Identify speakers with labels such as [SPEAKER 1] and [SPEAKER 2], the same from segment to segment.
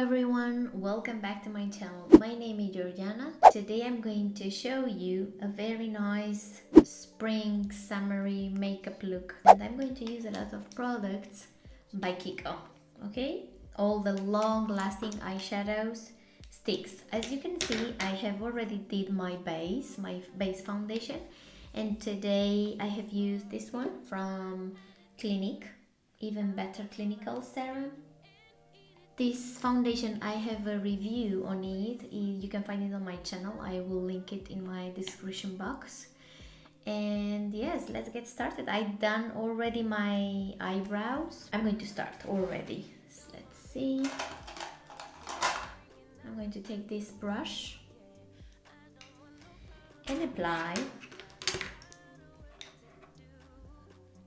[SPEAKER 1] everyone, welcome back to my channel. My name is Georgiana. Today I'm going to show you a very nice spring summery makeup look, and I'm going to use a lot of products by Kiko. Okay, all the long lasting eyeshadows sticks. As you can see, I have already did my base foundation, and today I have used this one from Clinique, Even Better Clinical Serum. This foundation, I have a review on it. You can find it on my channel. I will link it in my description box. And yes, let's get started. I've done already my eyebrows. I'm going to start already. So let's see. I'm going to take this brush and apply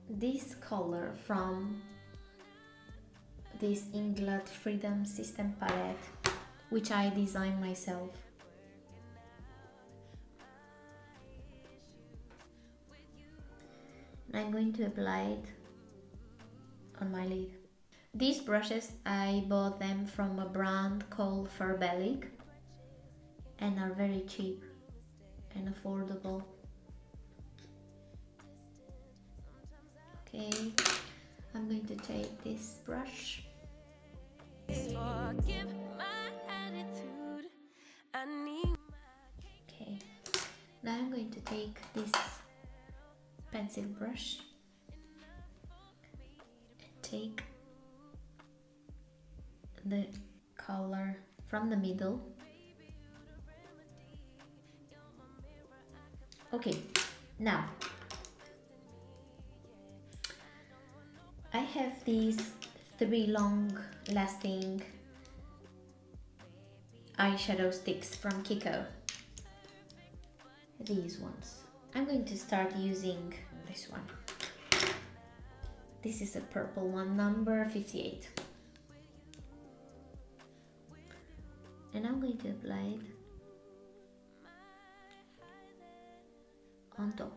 [SPEAKER 1] this color from this Inglot Freedom System palette, which I designed myself. And I'm going to apply it on my lid. These brushes, I bought them from a brand called Farbelic and are very cheap and affordable. Okay, I'm going to take this brush. Okay, now I'm going to take this pencil brush and take the color from the middle. Okay, now I have these 3 long lasting eyeshadow sticks from Kiko. These ones. I'm going to start using this one. This is a purple one, number 58. And I'm going to apply it on top.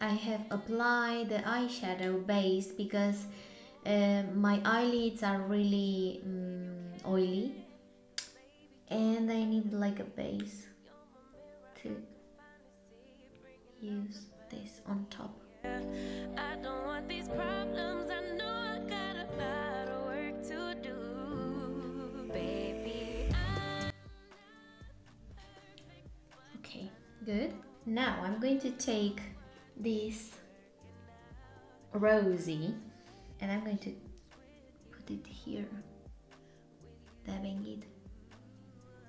[SPEAKER 1] I have applied the eyeshadow base because my eyelids are really oily and I need like a base to use this on top. I don't want these problems, I know I got a lot of work to do, baby. Okay, good. Now I'm going to take this rosy and I'm going to put it here, dabbing it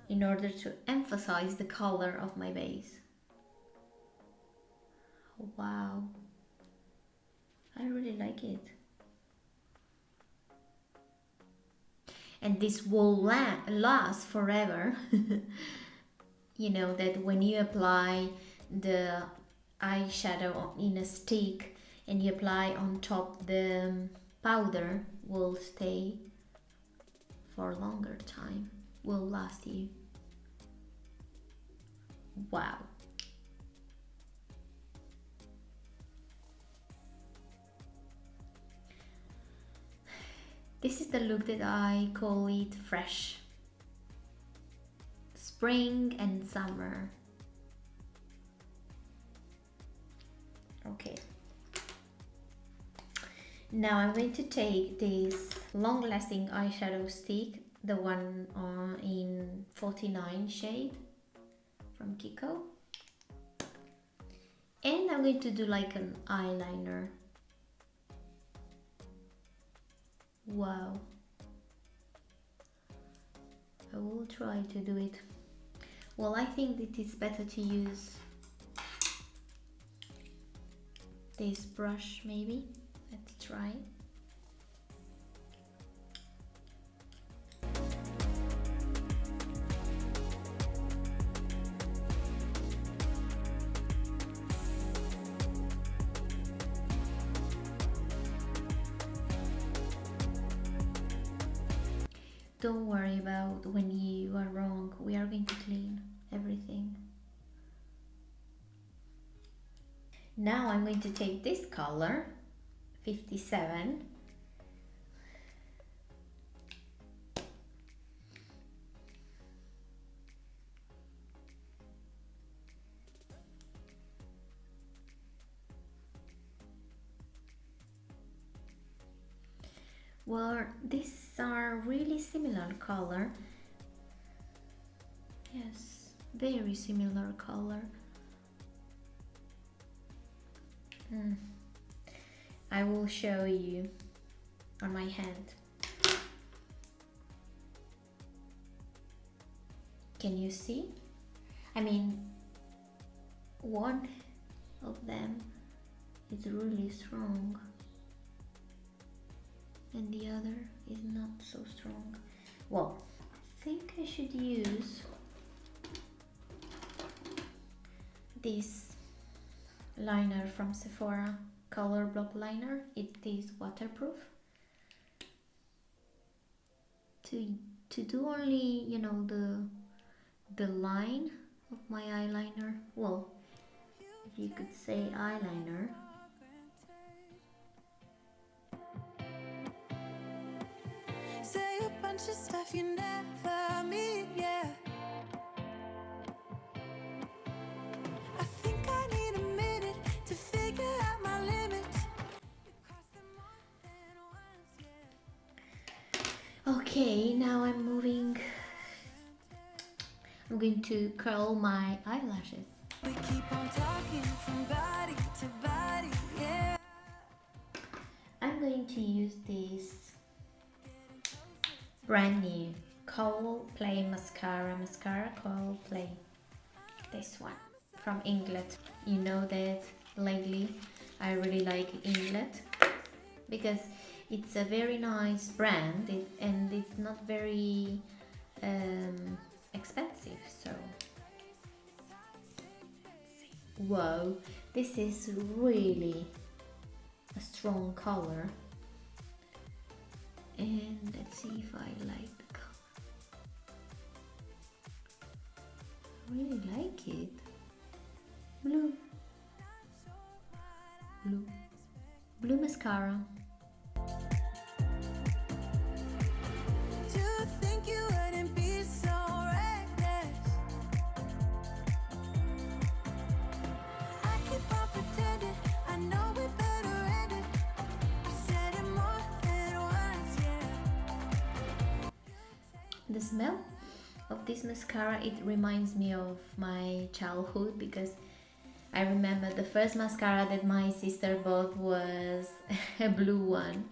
[SPEAKER 1] in order to emphasize the color of my base. Wow, I really like it. And this will last forever. You know that when you apply the eyeshadow in a stick and you apply on top, the powder will stay for a longer time, will last you. Wow. This is the look that I call it fresh. Spring and summer. Okay. Now I'm going to take this long-lasting eyeshadow stick, the one in 49 shade from Kiko. And I'm going to do like an eyeliner. Wow. I will try to do it. Well, I think it is better to use this brush maybe. Let's try. Don't worry about when you are wrong. We are going to clean everything. Now I'm going to take this color 57 Well, these are really similar color. Yes, very similar color. I will show you on my hand. Can you see? I mean, one of them is really strong and the other is not so strong. Well, I think I should use this liner from Sephora, color block liner. It is waterproof. To do only, you know, the line of my eyeliner. Well, if you could say eyeliner.
[SPEAKER 2] Say a bunch of stuff you never mean, yeah. I think I need a minute to figure out my limits.
[SPEAKER 1] Okay, now I'm going to curl my eyelashes.
[SPEAKER 2] We keep on talking from body to body, yeah.
[SPEAKER 1] I'm going to use this brand new Coldplay mascara Coldplay. This one from Inglot. You know that lately I really like Inglot because it's a very nice brand and it's not very expensive. So, whoa, this is really a strong color. And let's see if I like the color. I really like it. Blue mascara.
[SPEAKER 2] Do you think you wouldn't be so reckless? I keep on pretending I know we better end it. I said it more than once, yeah.
[SPEAKER 1] The smell of this mascara, it reminds me of my childhood because I remember the first mascara that my sister bought was a blue one,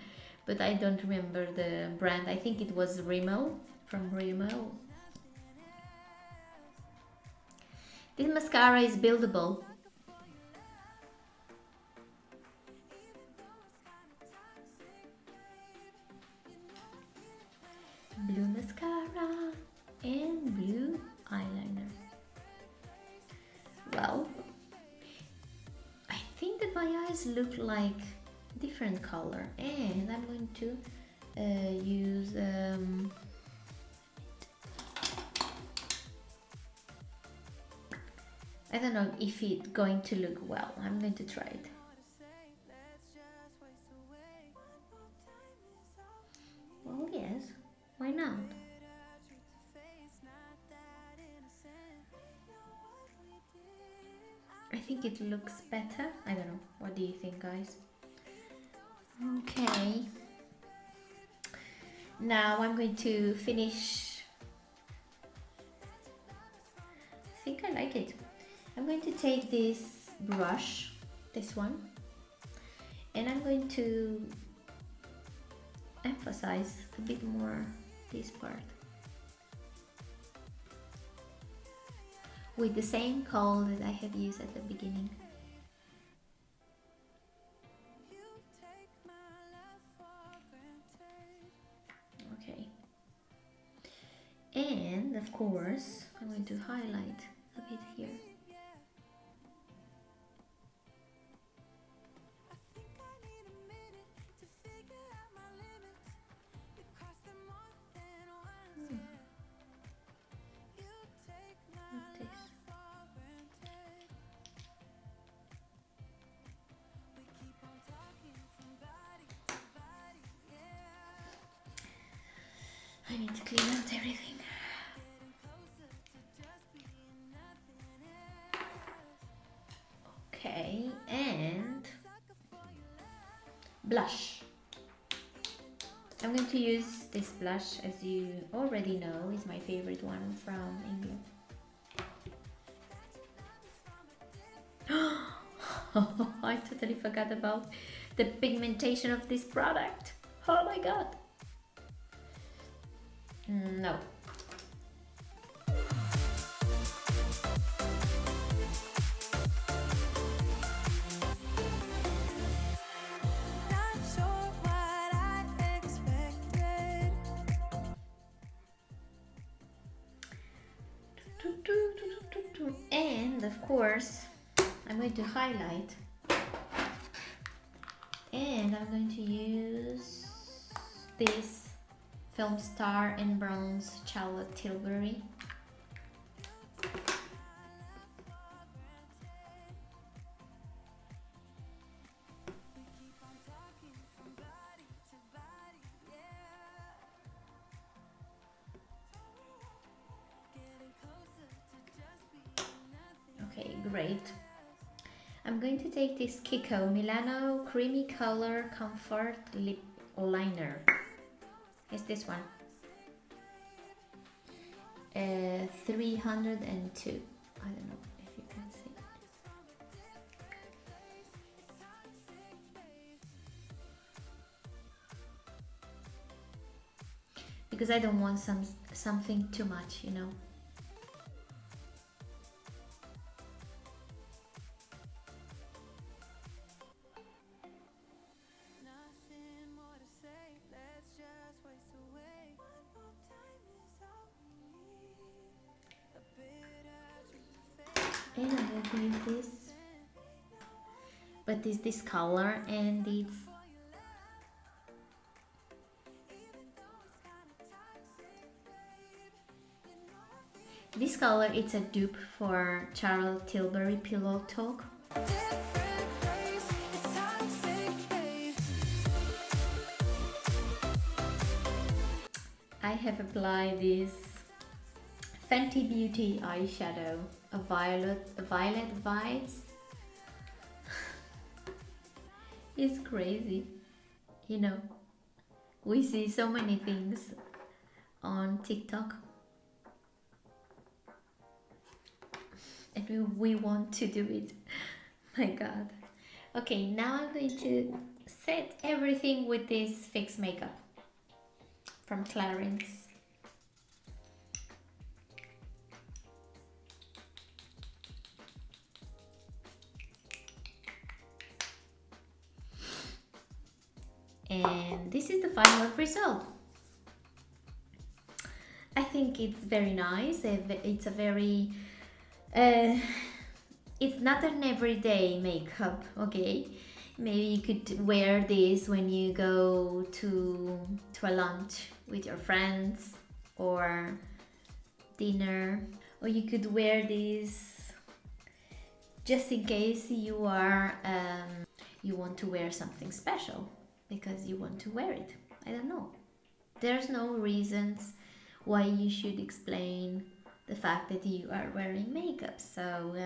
[SPEAKER 1] but I don't remember the brand. I think it was Rimmel, from Rimmel. This mascara is buildable. Blue mascara and blue eyeliner. Well, I think that my eyes look like different color, and I'm going to use I don't know if it's going to look well. I'm going to try it. Well, yes, why not? I think it looks better. I don't know. What do you think, guys? Okay. Now I'm going to finish. I think I like it. I'm going to take this brush, this one, and I'm going to emphasize a bit more this part with the same kohl that I have used at the beginning. Okay, and of course I'm going to highlight a bit here. I need to clean out everything. Okay, and blush. I'm going to use this blush, as you already know, is my favorite one from Inglot. I totally forgot about the pigmentation of this product. Oh my god. No.
[SPEAKER 2] Not sure what I expected.
[SPEAKER 1] And of course, I'm going to highlight. And I'm going to use this Film Star and Bronze Charlotte Tilbury. Okay, great. I'm going to take this Kiko Milano Creamy Color Comfort Lip Liner. It's this one. 302. I don't know if you can see. Because I don't want something too much, you know.
[SPEAKER 2] Nothing more to say. Let's just waste away. One more time is all we need. A bitter truth to face.
[SPEAKER 1] And I'm going to use this. But it's this color, and it's this color. It's a dupe for Charlotte Tilbury Pillow Talk.
[SPEAKER 2] Different place. It's toxic, babe.
[SPEAKER 1] I have applied this Fenty Beauty eyeshadow, a violet vibes. It's crazy, you know. We see so many things on TikTok, and we want to do it. My god. Okay, now I'm going to set everything with this fix makeup from Clarins. And this is the final result. I think it's very nice. It's a very it's not an everyday makeup, okay? Maybe you could wear this when you go to a lunch with your friends or dinner, or you could wear this just in case you are you want to wear something special because you want to wear it. I don't know. There's no reasons why you should explain the fact that you are wearing makeup. So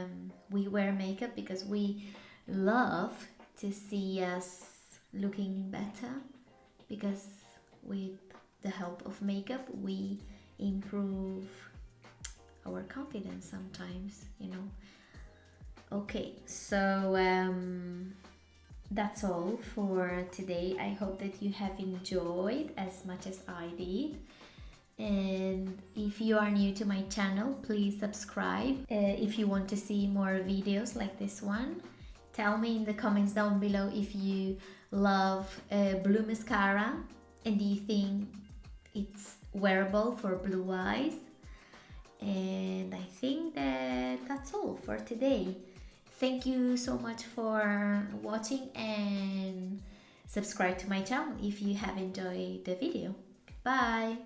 [SPEAKER 1] we wear makeup because we love to see us looking better, because with the help of makeup we improve our confidence sometimes, you know. Okay, so that's all for today. I hope that you have enjoyed as much as I did. And if you are new to my channel, please subscribe. If you want to see more videos like this one, tell me in the comments down below if you love blue mascara and do you think it's wearable for blue eyes. And I think that that's all for today. Thank you so much for watching, and subscribe to my channel if you have enjoyed the video. Bye!